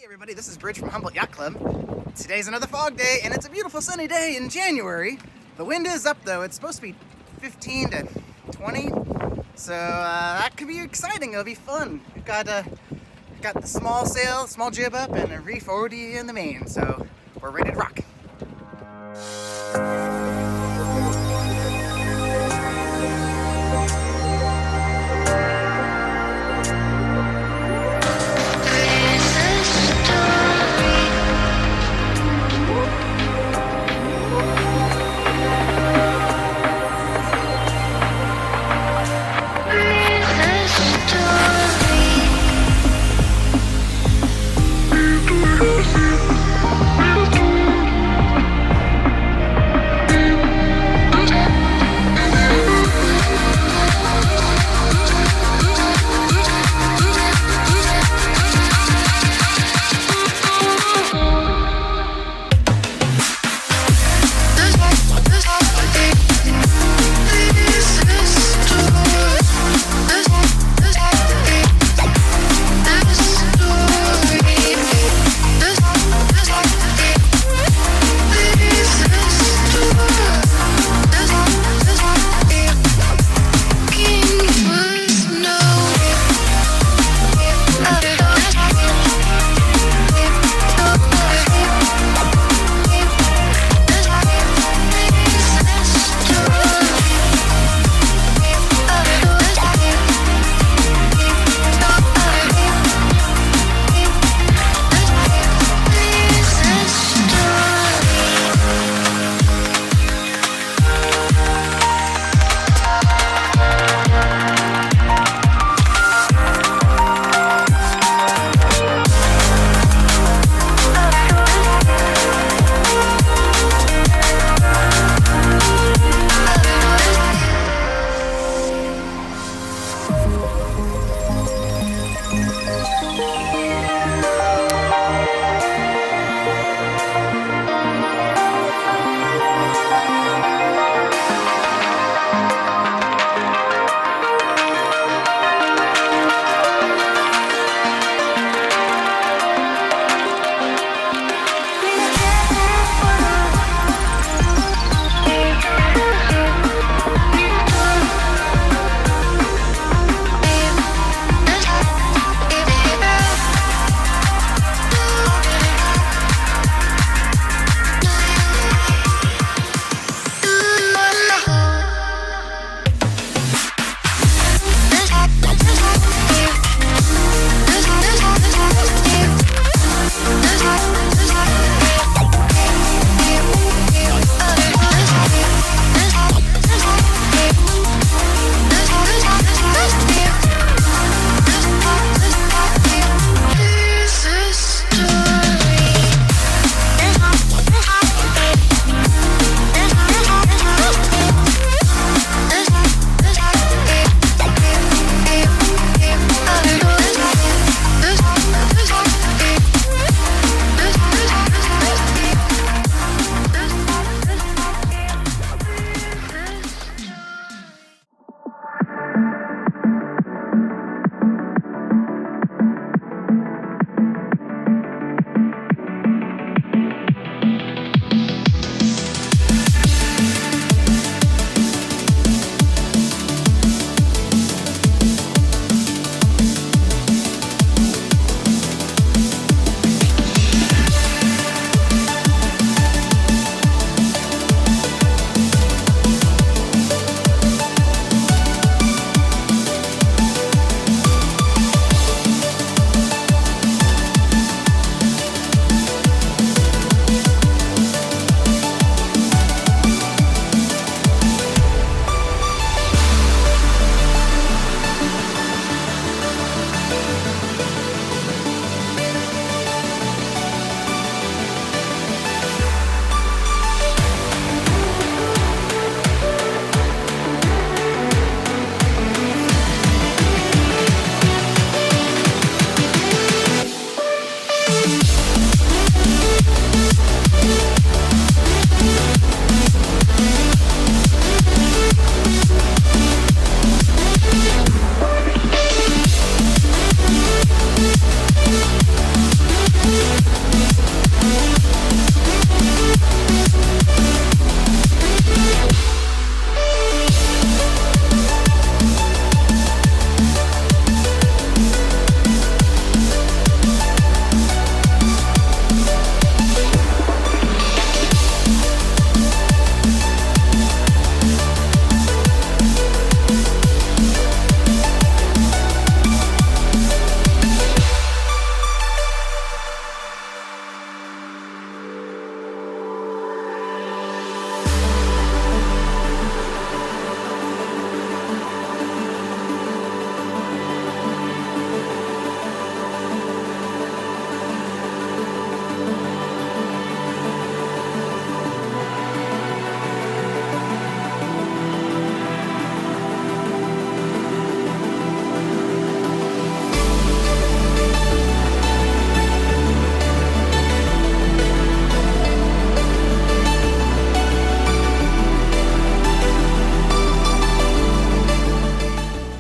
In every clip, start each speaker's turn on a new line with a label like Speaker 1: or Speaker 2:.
Speaker 1: Everybody, this is Bridge from Humboldt Yacht Club. Today's another fog day, and it's a beautiful sunny day in January. The wind is up though, it's supposed to be 15 to 20, so that could be exciting, it'll be fun. We've got the small sail, small jib up, and a reef 40 in the main, so we're ready to rock.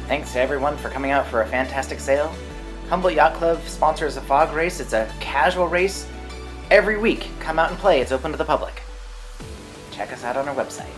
Speaker 1: Thanks to everyone for coming out for a fantastic sail. Humboldt Yacht Club sponsors a fog race. It's a casual race every week. Come out and play. It's open to the public. Check us out on our website.